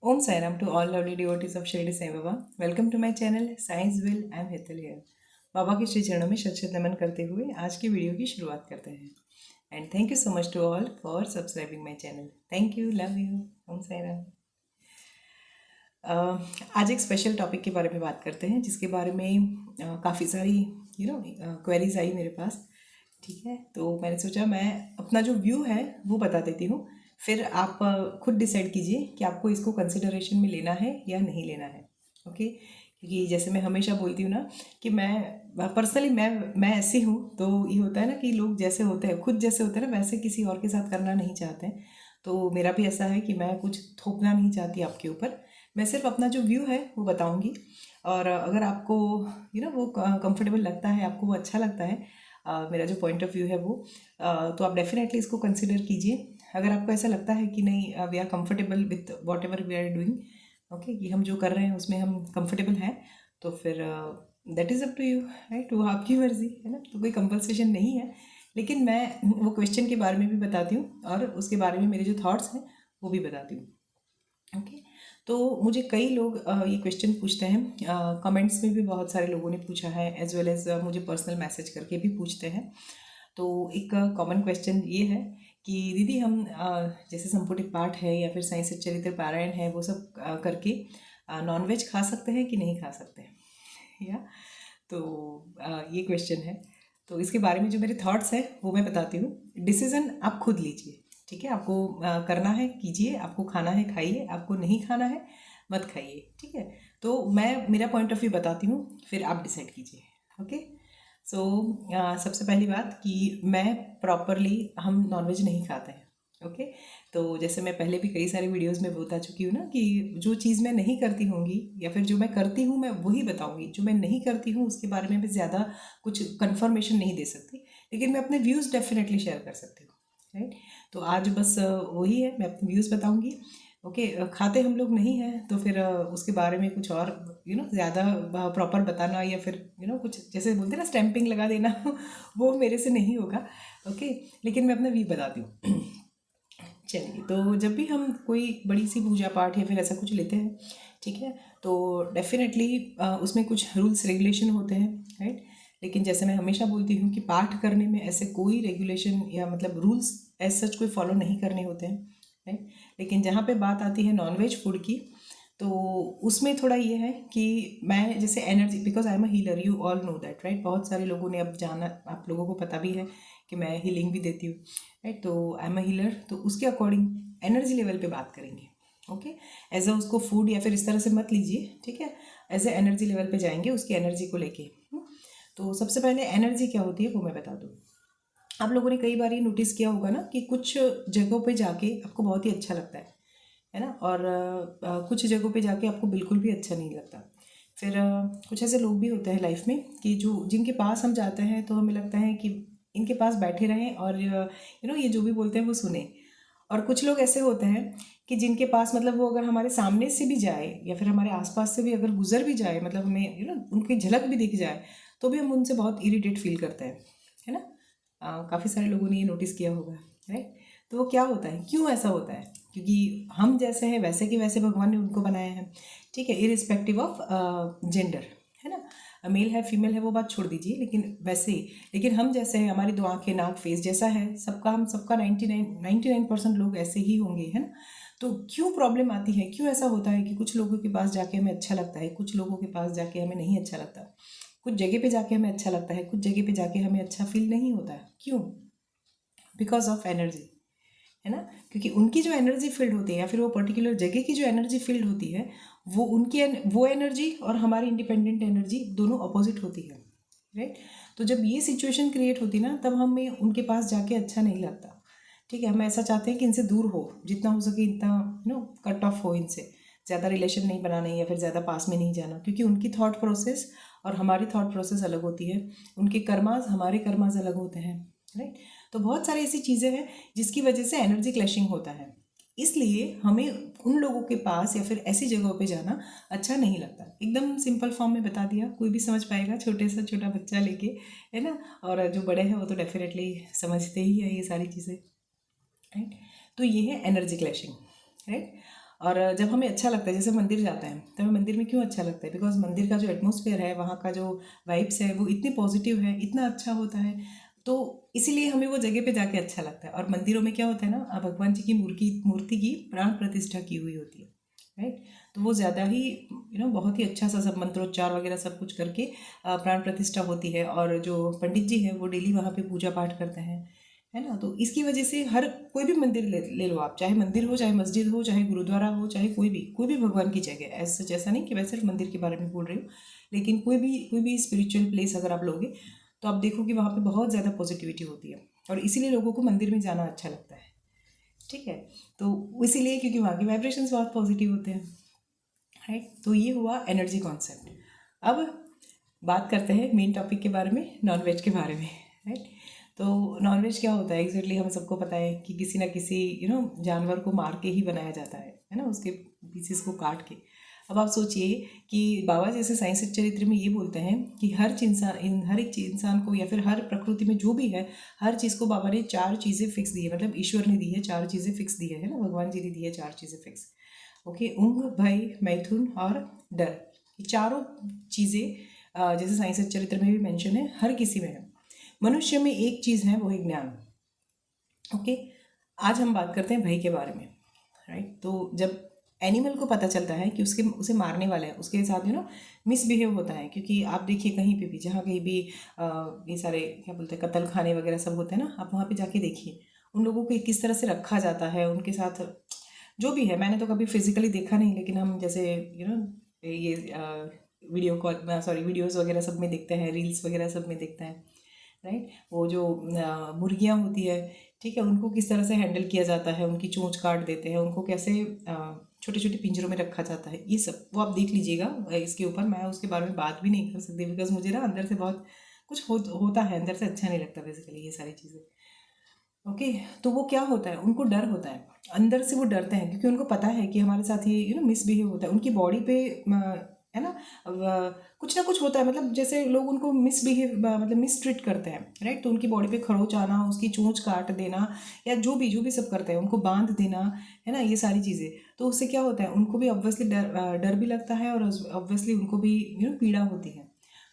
Om Sairam to all lovely devotees of Shirdi Sai Baba. Welcome to my channel Science Will. I am Hetal here. बाबा के श्री चरणों में शत नमन करते हुए आज की वीडियो की शुरुआत करते हैं. And thank you so much to all for subscribing my channel. Thank you, love you. Om Sairam. आज एक स्पेशल टॉपिक के बारे में बात करते हैं जिसके बारे में काफ़ी सारी क्वेरीज आई मेरे पास. ठीक है, तो मैंने सोचा मैं अपना जो व्यू है वो बता देती हूँ, फिर आप खुद डिसाइड कीजिए कि आपको इसको कंसिडरेशन में लेना है या नहीं लेना है. ओके, क्योंकि जैसे मैं हमेशा बोलती हूँ ना कि मैं पर्सनली मैं ऐसी हूँ, तो ये होता है ना कि लोग जैसे होते हैं, खुद जैसे होते हैं ना, वैसे किसी और के साथ करना नहीं चाहते हैं. तो मेरा भी ऐसा है कि मैं कुछ थोपना नहीं चाहती आपके ऊपर. मैं सिर्फ अपना जो व्यू है वो बताऊँगी, और अगर आपको वो कंफर्टेबल लगता है, आपको वो अच्छा लगता है, मेरा जो पॉइंट ऑफ व्यू है वो, तो आप डेफिनेटली इसको कंसिडर कीजिए. अगर आपको ऐसा लगता है कि नहीं, we are comfortable with whatever we are doing, okay, कि हम जो कर रहे हैं उसमें हम कंफर्टेबल हैं, तो फिर that is up to you, right. वो आपकी मर्जी है ना, तो कोई कंपल्सेशन नहीं है. लेकिन मैं वो क्वेश्चन के बारे में भी बताती हूँ और उसके बारे में मेरे जो थॉट्स हैं वो भी बताती हूँ. ओके, तो मुझे कई लोग ये क्वेश्चन पूछते हैं, कमेंट्स में भी बहुत सारे लोगों ने पूछा है, एज वेल एज मुझे पर्सनल मैसेज करके भी पूछते हैं. तो एक कॉमन क्वेश्चन ये है कि दीदी हम जैसे संपुटी पाठ है या फिर साईं सच्चरित्र पारायण है, वो सब करके नॉनवेज खा सकते हैं कि नहीं खा सकते हैं, या तो ये क्वेश्चन है. तो इसके बारे में जो मेरे थॉट्स हैं वो मैं बताती हूँ. डिसीज़न आप खुद लीजिए, ठीक है. आपको करना है कीजिए, आपको खाना है खाइए, आपको नहीं खाना है मत खाइए, ठीक है. तो मैं मेरा पॉइंट ऑफ व्यू बताती हूँ, फिर आप डिसाइड कीजिए. ओके, सो सबसे पहली बात कि मैं प्रॉपरली हम नॉनवेज नहीं खाते हैं. ओके, तो जैसे मैं पहले भी कई सारे वीडियोस में बता चुकी हूँ ना कि जो चीज़ मैं नहीं करती होंगी या फिर जो मैं करती हूँ मैं वही बताऊँगी. जो मैं नहीं करती हूँ उसके बारे में भी ज़्यादा कुछ कंफर्मेशन नहीं दे सकती, लेकिन मैं अपने व्यूज़ डेफिनेटली शेयर कर सकती हूँ, राइट. तो आज बस वही है, मैं अपने व्यूज़ बताऊँगी. ओके, खाते हम लोग नहीं हैं तो फिर उसके बारे में कुछ और ज़्यादा प्रॉपर बताना या फिर कुछ जैसे बोलते हैं ना स्टैंपिंग लगा देना वो मेरे से नहीं होगा. ओके, लेकिन मैं अपना व्यू बताती हूँ. चलिए, तो जब भी हम कोई बड़ी सी पूजा पाठ या फिर ऐसा कुछ लेते हैं, ठीक है, तो डेफिनेटली उसमें कुछ रूल्स रेगुलेशन होते हैं, राइट. लेकिन जैसे मैं हमेशा बोलती हूँ कि पाठ करने में ऐसे कोई रेगुलेशन या मतलब रूल्स एज सच कोई फॉलो नहीं करने होते हैं, राइट. लेकिन जहाँ पे बात आती है नॉनवेज फूड की, तो उसमें थोड़ा ये है कि मैं जैसे energy, because I am a healer, you all know that, right. बहुत सारे लोगों ने अब जाना, आप लोगों को पता भी है कि मैं हीलिंग भी देती हूँ, राइट. तो आई एम अ हीलर, तो उसके अकॉर्डिंग एनर्जी लेवल पे बात करेंगे. ओके, एज अ उसको फूड या फिर इस तरह से मत लीजिए, ठीक है. एज ए एनर्जी लेवल पे जाएंगे उसकी एनर्जी को लेके. तो सबसे पहले एनर्जी क्या होती है वो मैं बता दूँ. आप लोगों ने कई बार ये नोटिस किया होगा ना कि कुछ जगहों पे जाके आपको बहुत ही अच्छा लगता है ना, और कुछ जगहों पे जाके आपको बिल्कुल भी अच्छा नहीं लगता. फिर कुछ ऐसे लोग भी होते हैं लाइफ में कि जो जिनके पास हम जाते हैं तो हमें लगता है कि इनके पास बैठे रहें और ये जो भी बोलते हैं वो सुने. और कुछ लोग ऐसे होते हैं कि जिनके पास मतलब वो अगर हमारे सामने से भी जाए या फिर हमारे आसपास से भी अगर गुजर भी जाए, मतलब हमें उनकी झलक भी दिख जाए, तो भी हम उनसे बहुत इरिटेट फील करते हैं, है ना. काफ़ी सारे लोगों ने ये नोटिस किया होगा, राइट. तो वो क्या होता है, क्यों ऐसा होता है? क्योंकि हम जैसे हैं वैसे के वैसे भगवान ने उनको बनाया है, ठीक है, इरिस्पेक्टिव ऑफ जेंडर, है ना. मेल है फीमेल है वो बात छोड़ दीजिए, लेकिन वैसे ही, लेकिन हम जैसे हैं, हमारी दो आँखें नाक फेस जैसा है सबका, हम सबका 99% लोग ऐसे ही होंगे, है ना. तो क्यों प्रॉब्लम आती है, क्यों ऐसा होता है कि कुछ लोगों के पास जाके हमें अच्छा लगता है, कुछ लोगों के पास जाके हमें नहीं अच्छा लगता, कुछ जगह पे जाके हमें अच्छा लगता है, कुछ जगह पे जाके हमें अच्छा फील नहीं होता है. क्यों? बिकॉज ऑफ एनर्जी, है ना. क्योंकि उनकी जो एनर्जी फील्ड होती है या फिर वो पर्टिकुलर जगह की जो एनर्जी फील्ड होती है, वो एनर्जी और हमारी इंडिपेंडेंट एनर्जी दोनों अपोजिट होती है, राइट. तो जब ये सिचुएशन क्रिएट होती ना, तब हमें उनके पास जाके अच्छा नहीं लगता, ठीक है. हम ऐसा चाहते हैं कि इनसे दूर हो, जितना हो सके इतना कट ऑफ हो इनसे, ज़्यादा रिलेशन नहीं बनाना या फिर ज़्यादा पास में नहीं जाना, क्योंकि उनकी थॉट प्रोसेस और हमारी थॉट प्रोसेस अलग होती है, उनके कर्मास हमारे कर्मास अलग होते हैं, राइट. तो बहुत सारी ऐसी चीज़ें हैं जिसकी वजह से एनर्जी क्लैशिंग होता है. इसलिए हमें उन लोगों के पास या फिर ऐसी जगहों पे जाना अच्छा नहीं लगता. एकदम सिंपल फॉर्म में बता दिया, कोई भी समझ पाएगा, छोटे से छोटा बच्चा लेके, है ना, और जो बड़े हैं वो तो डेफिनेटली समझते ही है ये सारी चीज़ें, राइट. तो ये है एनर्जी क्लैशिंग, राइट. और जब हमें अच्छा लगता है, जैसे मंदिर जाते हैं तो हमें मंदिर में क्यों अच्छा लगता है? बिकॉज मंदिर का जो एटमॉस्फेयर है, वहाँ का जो वाइब्स है, वो इतनी पॉजिटिव है, इतना अच्छा होता है, तो इसीलिए हमें वो जगह पे जाके अच्छा लगता है। और मंदिरों में क्या होता है ना, भगवान जी की मूर्ति की प्राण प्रतिष्ठा की हुई होती है, राइट। तो वो ज़्यादा ही बहुत ही अच्छा सा सब मंत्रोच्चार वगैरह सब कुछ करके प्राण प्रतिष्ठा होती है। और जो पंडित जी हैं वो डेली वहाँ पे पूजा पाठ करते हैं, है ना। तो इसकी वजह से हर कोई भी मंदिर ले लो आप, चाहे मंदिर हो, चाहे मस्जिद हो, चाहे गुरुद्वारा हो, चाहे कोई भी भगवान की जगह, ऐसा जैसा नहीं कि मैं सिर्फ मंदिर के बारे में बोल रही हूँ, लेकिन कोई भी स्पिरिचुअल प्लेस अगर आप लोगे तो आप देखो कि वहाँ पे बहुत ज़्यादा पॉजिटिविटी होती है। और इसीलिए लोगों को मंदिर में जाना अच्छा लगता है, ठीक है। तो इसीलिए क्योंकि वहाँ के वाइब्रेशंस बहुत पॉजिटिव होते हैं, राइट। तो ये हुआ एनर्जी कॉन्सेप्ट। अब बात करते हैं मेन टॉपिक के बारे में, नॉनवेज के बारे में, राइट। तो नॉनवेज क्या होता है एग्जैक्टली, हम सबको पता है कि किसी ना किसी जानवर को मार के ही बनाया जाता है ना, उसके पीसेस को काट के। अब आप सोचिए कि बाबा जैसे साइंस चरित्र में ये बोलते हैं कि हर एक इंसान को या फिर हर प्रकृति में जो भी है, हर चीज़ को बाबा ने 4 चीज़ें फिक्स दी है, मतलब ईश्वर ने दी है 4 चीज़ें फिक्स दी है ना, भगवान जी ने दी है 4 चीज़ें फिक्स। ओके, ऊँघ, भय, मैथुन और डर, ये चारों चीज़ें जैसे साइंस चरित्र में भी मेंशन है, हर किसी में है। मनुष्य में एक चीज़ है, वो है ज्ञान। ओके, आज हम बात करते हैं भय के बारे में, राइट। तो जब एनिमल को पता चलता है कि उसे मारने वाला है, उसके साथ मिसबिहेव होता है, क्योंकि आप देखिए कहीं पे भी, जहाँ कहीं भी ये सारे क्या बोलते हैं कत्ल खाने वगैरह सब होते हैं ना, आप वहाँ पे जाके देखिए उन लोगों को किस तरह से रखा जाता है, उनके साथ जो भी है। मैंने तो कभी फिजिकली देखा नहीं, लेकिन हम जैसे ये वीडियो कॉल सॉरी वीडियोस वगैरह सब में देखते हैं, रील्स वगैरह सब में देखते हैं, राइट। वो जो मुर्गियाँ होती है, ठीक है, उनको किस तरह से हैंडल किया जाता है, उनकी चोंच काट देते हैं, उनको कैसे छोटे छोटे पिंजरों में रखा जाता है, ये सब वो आप देख लीजिएगा। इसके ऊपर मैं उसके बारे में बात भी नहीं कर सकती, बिकॉज मुझे ना अंदर से बहुत कुछ होता है, अंदर से अच्छा नहीं लगता बेसिकली ये सारी चीज़ें। ओके, तो वो क्या होता है, उनको डर होता है, अंदर से वो डरते हैं, क्योंकि उनको पता है कि हमारे साथ ये मिसबिहेव होता है उनकी बॉडी पे, है ना। कुछ ना कुछ होता है, मतलब जैसे लोग उनको मतलब मिसट्रीट करते हैं, राइट। तो उनकी बॉडी पे खरोच आना, उसकी चोंच काट देना, या जो भी सब करते हैं, उनको बांध देना, है ना, ये सारी चीज़ें। तो उससे क्या होता है, उनको भी ऑब्वियसली डर भी लगता है, और ऑब्वियसली उनको भी पीड़ा होती है।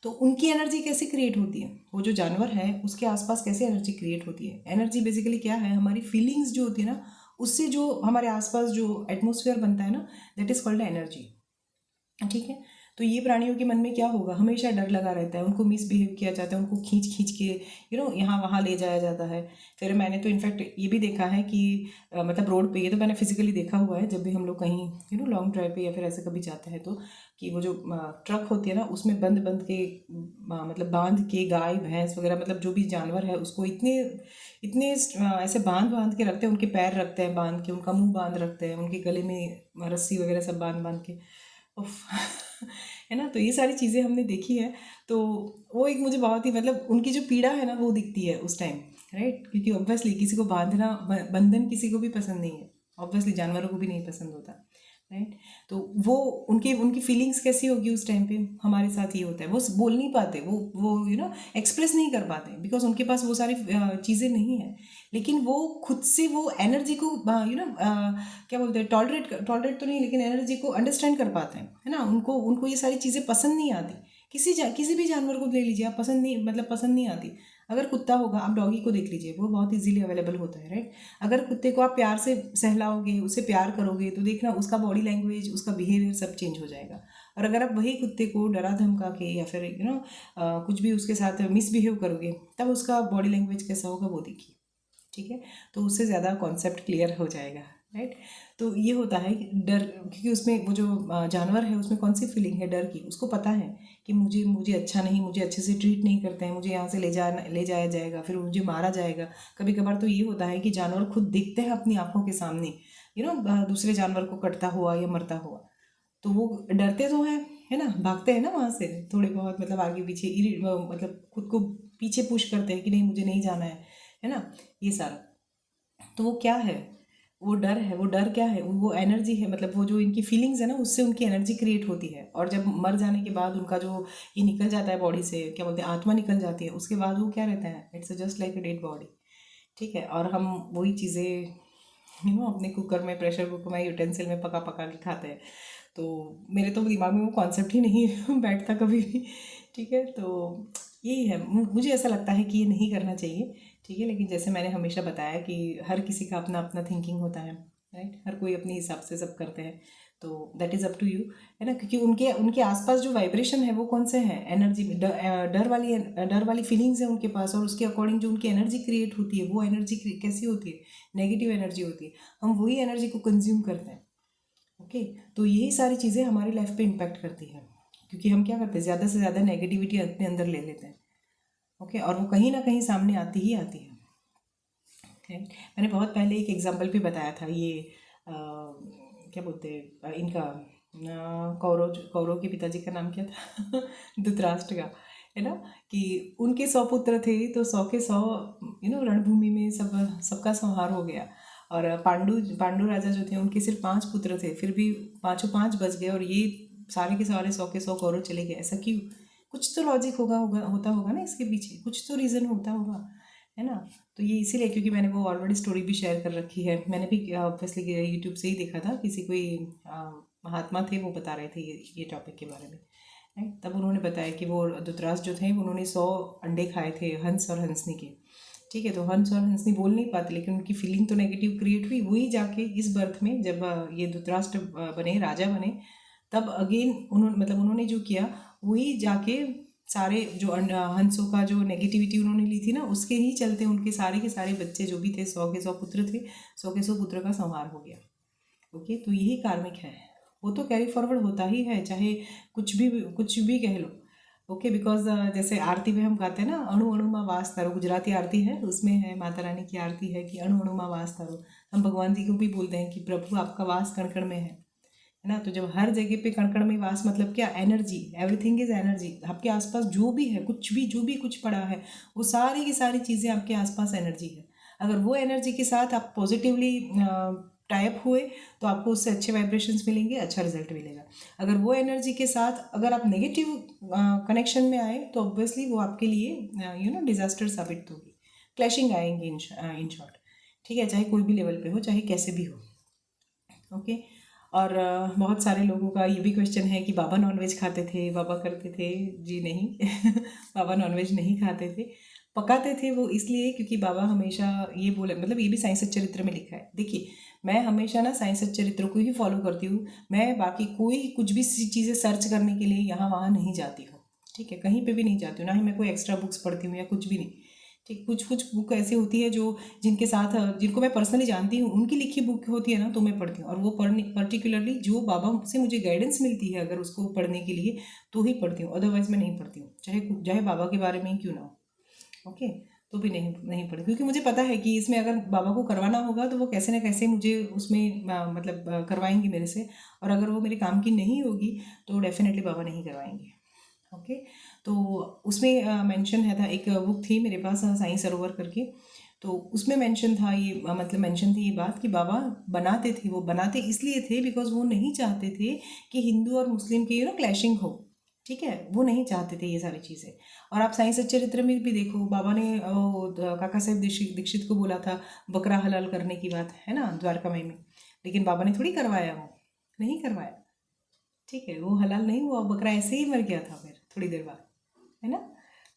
तो उनकी एनर्जी कैसे क्रिएट होती है, वो जो जानवर है उसके आसपास कैसे एनर्जी क्रिएट होती है? एनर्जी बेसिकली क्या है, हमारी फीलिंग्स जो होती है ना, उससे जो हमारे आसपास जो एटमॉस्फेयर बनता है ना, दैट इज कॉल्ड एनर्जी, ठीक है। तो ये प्राणियों के मन में क्या होगा, हमेशा डर लगा रहता है, उनको मिसबिहेव किया जाता है, उनको खींच खींच के यहाँ वहाँ ले जाया जाता है। फिर मैंने तो इनफैक्ट ये भी देखा है कि मतलब रोड पे, ये तो मैंने फिजिकली देखा हुआ है, जब भी हम लोग कहीं लॉन्ग ड्राइव पे या फिर ऐसे कभी जाते हैं, तो कि वो जो ट्रक होती है ना, उसमें बंद बंद के मतलब बांध के गाय भैंस वगैरह, मतलब जो भी जानवर है उसको इतने इतने ऐसे बांध बांध के रखते हैं, उनके पैर रखते हैं बांध के, उनका मुंह बांध रखते हैं, उनके गले में रस्सी वगैरह सब बांध बांध के, उफ है ना। तो ये सारी चीज़ें हमने देखी है। तो वो एक मुझे बहुत ही, मतलब उनकी जो पीड़ा है ना, वो दिखती है उस टाइम, राइट। क्योंकि ऑब्वियसली किसी को बंधन किसी को भी पसंद नहीं है, ऑब्वियसली जानवरों को भी नहीं पसंद होता, राइट। तो वो उनकी उनकी फीलिंग्स कैसी होगी उस टाइम पे, हमारे साथ ये होता है, वो बोल नहीं पाते, वो एक्सप्रेस नहीं कर पाते, बिकॉज उनके पास वो सारी चीज़ें नहीं है। लेकिन वो खुद से वो एनर्जी को क्या बोलते हैं, टॉलरेट तो नहीं, लेकिन एनर्जी को अंडरस्टैंड कर पाते हैं, है ना। उनको उनको ये सारी चीज़ें पसंद नहीं आती। किसी भी जानवर को ले लीजिए आप, पसंद नहीं आती। अगर कुत्ता होगा, आप डॉगी को देख लीजिए, वो बहुत इजीली अवेलेबल होता है, राइट। अगर कुत्ते को आप प्यार से सहलाओगे, उसे प्यार करोगे, तो देखना उसका बॉडी लैंग्वेज, उसका बिहेवियर सब चेंज हो जाएगा। और अगर आप वही कुत्ते को डरा धमका के या फिर कुछ भी उसके साथ मिसबिहेव करोगे, तब उसका बॉडी लैंग्वेज कैसा होगा वो देखिए, ठीक है। तो उससे ज़्यादा कॉन्सेप्ट क्लियर हो जाएगा, राइट। तो ये होता है कि डर, क्योंकि उसमें वो जो जानवर है उसमें कौन सी फीलिंग है, डर की। उसको पता है कि मुझे अच्छा नहीं, मुझे अच्छे से ट्रीट नहीं करते हैं, मुझे यहाँ से ले जाया जाएगा, फिर मुझे मारा जाएगा। कभी कभार तो ये होता है कि जानवर खुद दिखते हैं अपनी आंखों के सामने, दूसरे जानवर को कटता हुआ या मरता हुआ, तो वो डरते तो हैं, है ना, भागते हैं ना वहाँ से थोड़े बहुत, मतलब आगे पीछे मतलब खुद को पीछे पुश करते हैं कि नहीं मुझे नहीं जाना है ना, ये सारा। तो वो क्या है, वो डर है। वो डर क्या है, वो एनर्जी है, मतलब वो जो इनकी फीलिंग्स है ना, उससे उनकी एनर्जी क्रिएट होती है। और जब मर जाने के बाद उनका जो ये निकल जाता है बॉडी से, क्या बोलते हैं, आत्मा निकल जाती है, उसके बाद वो क्या रहता है, it's just like a dead body, ठीक है। और हम वही चीज़ें अपने कुकर में, प्रेशर कुकर में, यूटेंसिल में पका पका के खाते हैं। तो मेरे तो दिमाग में वो कॉन्सेप्ट ही नहीं बैठता कभी भी। ठीक है, तो यही है, मुझे ऐसा लगता है कि ये नहीं करना चाहिए। ठीक है, लेकिन जैसे मैंने हमेशा बताया कि हर किसी का अपना अपना थिंकिंग होता है, राइट, हर कोई अपने हिसाब से सब करते हैं। तो that is up to you, है ना, क्योंकि उनके उनके आसपास जो वाइब्रेशन है वो कौन से हैं, एनर्जी, डर वाली फीलिंग्स है उनके पास, और उसके अकॉर्डिंग जो उनकी एनर्जी क्रिएट होती है, वो एनर्जी कैसी होती है, नेगेटिव एनर्जी होती है। हम वही एनर्जी को कंज्यूम करते हैं। ओके, तो यही सारी चीज़ें हमारी लाइफ पे इम्पैक्ट करती हैं, क्योंकि हम क्या करते हैं, ज़्यादा से ज़्यादा नेगेटिविटी अपने अंदर ले लेते हैं। ओके, और वो कहीं ना कहीं सामने आती ही आती है। मैंने बहुत पहले एक एग्जाम्पल भी बताया था, ये क्या बोलते हैं इनका, कौरव कौरव के पिताजी का नाम क्या था धृतराष्ट्र का, है ना, कि उनके 100 पुत्र थे, तो 100 के 100 रणभूमि में सबका संहार हो गया। और पांडु राजा जो थे, उनके सिर्फ 5 पुत्र थे, फिर भी पाँचों 5 बच गए, और ये सारे के सारे 100 के 100 कौरव चले गए। ऐसा क्यों? कुछ तो लॉजिक होता होगा ना इसके पीछे, कुछ तो रीज़न होता होगा, है ना। तो ये इसीलिए, क्योंकि मैंने वो ऑलरेडी स्टोरी भी शेयर कर रखी है, मैंने भी ऑब्वियसली यूट्यूब से ही देखा था, किसी कोई महात्मा थे, वो बता रहे थे ये टॉपिक के बारे में, राइट। तब उन्होंने बताया कि वो धृतराष्ट्र जो थे, उन्होंने 100 अंडे खाए थे हंस और हंसनी के। ठीक है, तो हंस और हंसनी बोल नहीं पाते, लेकिन उनकी फीलिंग तो नेगेटिव क्रिएट हुई। वही जाके इस बर्थ में जब ये धृतराष्ट्र बने, राजा बने, तब अगेन उन्होंने जो किया, वही जाके सारे जो हंसों का जो नेगेटिविटी उन्होंने ली थी ना, उसके ही चलते उनके सारे के सारे बच्चे जो भी थे, 100 के 100 पुत्र थे, 100 के 100 पुत्र का संहार हो गया। ओके, तो यही कार्मिक है, वो तो कैरी फॉरवर्ड होता ही है, चाहे कुछ भी कह लो। ओके, बिकॉज जैसे आरती में हम गाते हैं ना, अणु अणु माँ वास तारो, गुजराती आरती है, उसमें है, माता रानी की आरती है कि अणु अणु माँ वास तारो। हम भगवान जी को भी बोलते हैं कि प्रभु आपका वास कण कण में है ना। तो जब हर जगह पे कण कण में वास, मतलब क्या, एनर्जी, एवरीथिंग इज एनर्जी। आपके आसपास जो भी है, जो भी कुछ पड़ा है, वो सारी की सारी चीज़ें आपके आसपास एनर्जी है। अगर वो एनर्जी के साथ आप पॉजिटिवली टाइप हुए, तो आपको उससे अच्छे वाइब्रेशंस मिलेंगे, अच्छा रिजल्ट मिलेगा। अगर वो एनर्जी के साथ अगर आप नेगेटिव कनेक्शन में आए, तो ऑब्वियसली वो आपके लिए डिजास्टर साबित होगी, क्लैशिंग आएंगे इन शॉर्ट। ठीक है, चाहे कोई भी लेवल पे हो, चाहे कैसे भी हो। ओके, और बहुत सारे लोगों का ये भी क्वेश्चन है कि बाबा नॉनवेज खाते थे, बाबा करते थे। जी नहीं बाबा नॉनवेज नहीं खाते थे, पकाते थे वो इसलिए क्योंकि बाबा हमेशा ये बोले, मतलब ये भी साईं सच्चरित्र में लिखा है। देखिए, मैं हमेशा ना साईं सच्चरित्र को ही फॉलो करती हूँ। मैं बाकी कोई कुछ भी चीज़ें सर्च करने के लिए यहाँ वहाँ नहीं जाती हूँ। ठीक है, कहीं पे भी नहीं जाती हूँ, ना ही मैं कोई एक्स्ट्रा बुक्स पढ़ती हूँ या कुछ भी नहीं। ठीक, कुछ कुछ बुक ऐसी होती है जो जिनको मैं पर्सनली जानती हूँ, उनकी लिखी बुक होती है ना, तो मैं पढ़ती हूँ। और वो पढ़ने पर्टिकुलरली जो बाबा से मुझे गाइडेंस मिलती है, अगर उसको पढ़ने के लिए, तो ही पढ़ती हूँ, अदरवाइज मैं नहीं पढ़ती हूँ, चाहे चाहे बाबा के बारे में ही क्यों ना हो। ओके, तो भी नहीं पढ़ी, क्योंकि मुझे पता है कि इसमें अगर बाबा को करवाना होगा, तो वो कैसे ना कैसे मुझे उसमें मतलब करवाएंगे मेरे से। और अगर वो मेरे काम की नहीं होगी, तो डेफिनेटली बाबा नहीं करवाएंगे। ओके, तो उसमें मेंशन है था, एक बुक थी मेरे पास, साईं सरोवर करके, तो उसमें मेंशन था ये, मतलब मेंशन थी ये बात कि बाबा बनाते थे, वो बनाते इसलिए थे बिकॉज वो नहीं चाहते थे कि हिंदू और मुस्लिम की क्लैशिंग हो। ठीक है, वो नहीं चाहते थे ये सारी चीज़ें। और आप साईं सच्चरित्र में भी देखो, बाबा ने काका साहेब दीक्षित को बोला था बकरा हलाल करने की बात, है ना, द्वारका माई में, लेकिन बाबा ने थोड़ी करवाया, वो नहीं करवाया। ठीक है, वो हलाल नहीं हुआ, बकरा ऐसे ही मर गया था फिर थोड़ी देर बाद, है ना।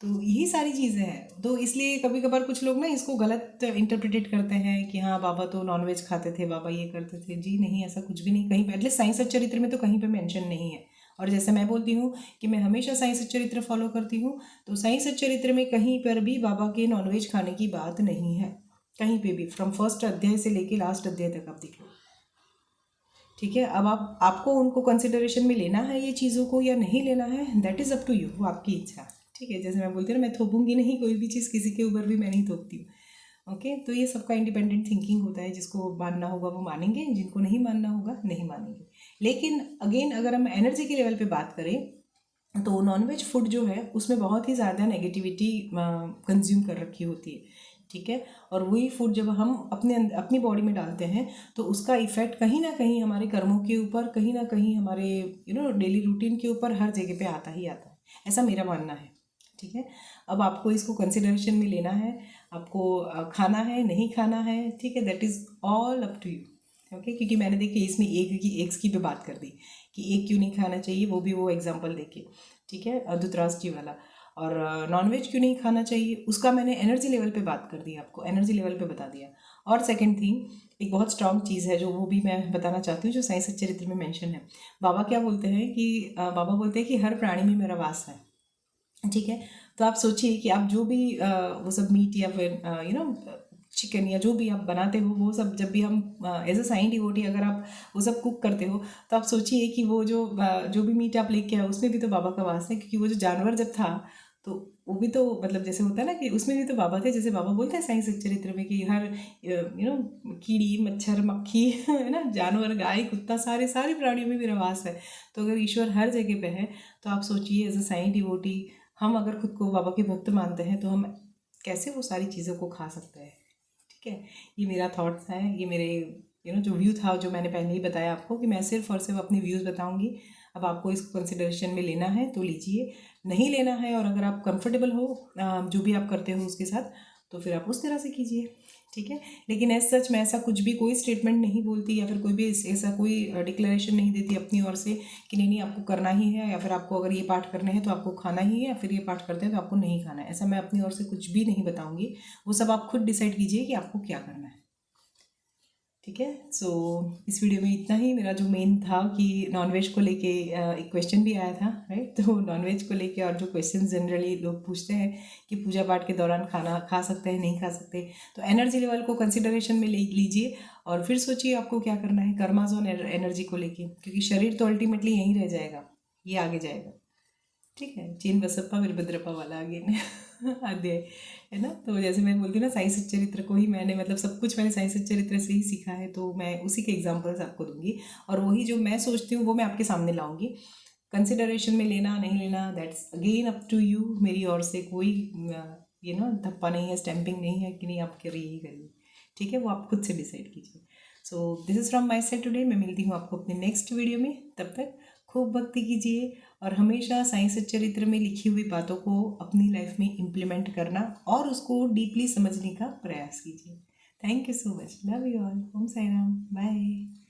तो यही सारी चीज़ें हैं, तो इसलिए कभी कभार कुछ लोग ना इसको गलत इंटरप्रिटेट करते हैं कि हाँ बाबा तो नॉनवेज खाते थे, बाबा ये करते थे। जी नहीं, ऐसा कुछ भी नहीं, कहीं पे एटलीस्ट साईं सच्चरित्र में तो कहीं पे मेंशन नहीं है। और जैसे मैं बोलती हूँ कि मैं हमेशा साईं सच्चरित्र फॉलो करती हूँ, तो साईं सच्चरित्र में कहीं पर भी बाबा के नॉनवेज खाने की बात नहीं है, कहीं पे भी, फ्रॉम फर्स्ट अध्याय से लेके लास्ट अध्याय तक आप देख लो। ठीक है, अब आपको उनको कंसिडरेशन में लेना है ये चीज़ों को या नहीं लेना है, that is up to you, वो आपकी इच्छा। ठीक है, जैसे मैं बोलती हूँ ना, मैं थोपूंगी नहीं कोई भी चीज़ किसी के ऊपर भी, मैं नहीं थोपती हूँ। ओके, तो ये सबका इंडिपेंडेंट थिंकिंग होता है, जिसको मानना होगा वो मानेंगे, जिनको नहीं मानना होगा नहीं मानेंगे। लेकिन अगेन, अगर हम एनर्जी के लेवल पे बात करें, तो नॉनवेज फूड जो है उसमें बहुत ही ज़्यादा नेगेटिविटी कंज्यूम कर रखी होती है। ठीक है, और वही फूड जब हम अपनी बॉडी में डालते हैं, तो उसका इफेक्ट कहीं ना कहीं हमारे कर्मों के ऊपर, कहीं ना कहीं हमारे डेली रूटीन के ऊपर, हर जगह पे आता ही आता है, ऐसा मेरा मानना है। ठीक है, अब आपको इसको कंसिडरेशन में लेना है, आपको खाना है नहीं खाना है, ठीक है, that is all up to you. Okay, क्योंकि मैंने देखिए इसमें एग्स की भी बात कर दी कि एग क्यों नहीं खाना चाहिए, वो एग्जाम्पल देके, ठीक है, धृतराष्ट्र जी वाला। और नॉनवेज क्यों नहीं खाना चाहिए, उसका मैंने एनर्जी लेवल पे बात कर दी, आपको एनर्जी लेवल पे बता दिया। और सेकंड थिंग, एक बहुत स्ट्रांग चीज़ है जो वो भी मैं बताना चाहती हूँ, जो साई सच्चरित्र में मेंशन है। बाबा क्या बोलते हैं कि बाबा बोलते हैं कि हर प्राणी में मेरा वास है, ठीक है। तो आप सोचिए कि आप जो भी वो सब मीट या फिर चिकन या जो भी आप बनाते हो, वो सब जब भी हम एज अ साईं डिवोटी अगर आप वो सब कुक करते हो, तो आप सोचिए कि वो जो भी मीट आप लेके आए उसमें भी तो बाबा का वास है, क्योंकि वो जो जानवर जब था तो वो भी तो मतलब जैसे होता है ना कि उसमें भी तो बाबा थे। जैसे बाबा बोलते हैं साईं सच्चरित्र में कि हर कीड़ी मच्छर मक्खी है ना, जानवर गाय कुत्ता सारे सारे प्राणियों में मेरा वास है। तो अगर ईश्वर हर जगह पे है, तो आप सोचिए एज अ साईं डिवोटी हम अगर खुद को बाबा के भक्त मानते हैं तो हम कैसे वो सारी चीज़ों को खा सकते हैं, ठीक है। ये मेरा थॉट्स है, ये मेरे जो व्यू था, जो मैंने पहले ही बताया आपको कि मैं सिर्फ और सिर्फ अपने व्यूज़ बताऊंगी। अब आपको इसको कंसिडरेशन में लेना है तो लीजिए, नहीं लेना है और अगर आप कंफर्टेबल हो जो भी आप करते हो उसके साथ, तो फिर आप उस तरह से कीजिए, ठीक है। लेकिन एज सच मैं ऐसा कुछ भी कोई स्टेटमेंट नहीं बोलती या फिर कोई भी ऐसा कोई डिक्लेरेशन नहीं देती अपनी ओर से कि नहीं नहीं आपको करना ही है, या फिर आपको अगर ये पाठ करने हैं तो आपको खाना ही है, या फिर ये पाठ करते हैं तो आपको नहीं खाना है। ऐसा मैं अपनी ओर से कुछ भी नहीं बताऊंगी, वो सब आप खुद डिसाइड कीजिए कि आपको क्या करना है, ठीक है। सो इस वीडियो में इतना ही। मेरा जो मेन था कि नॉनवेज को लेके एक क्वेश्चन भी आया था, राइट। तो नॉनवेज को लेके और जो क्वेश्चन जनरली लोग पूछते हैं कि पूजा पाठ के दौरान खाना खा सकते हैं नहीं खा सकते, तो एनर्जी लेवल को कंसिडरेशन में ले लीजिए और फिर सोचिए आपको क्या करना है कर्मा जोन एनर्जी को लेके, क्योंकि शरीर तो अल्टीमेटली यहीं रह जाएगा, ये आगे जाएगा, ठीक है। चीन बसप्पा वीरभद्रप्पा वाला अगेन अध्याय है ना। तो जैसे मैं बोलती हूँ ना, साई सच्चरित्र को ही मैंने मतलब सब कुछ मैंने साई सच्चरित्र से ही सीखा है, तो मैं उसी के एग्जांपल्स आपको दूंगी और वही जो मैं सोचती हूँ वो मैं आपके सामने लाऊंगी। कंसिडरेशन में लेना नहीं लेना that's again up to you. मेरी ओर से कोई धप्पा नहीं है, स्टैंपिंग नहीं है कि नहीं आप करिए ही करिए, ठीक है। वो आप खुद से डिसाइड कीजिए। So this is from my side today. मैं मिलती हूँ आपको अपने नेक्स्ट वीडियो में, तब तक खूब भक्ति कीजिए और हमेशा साईं सच्चरित्र में लिखी हुई बातों को अपनी लाइफ में इम्प्लीमेंट करना और उसको डीपली समझने का प्रयास कीजिए। Thank you so much, love you all, Om Sai Ram, bye.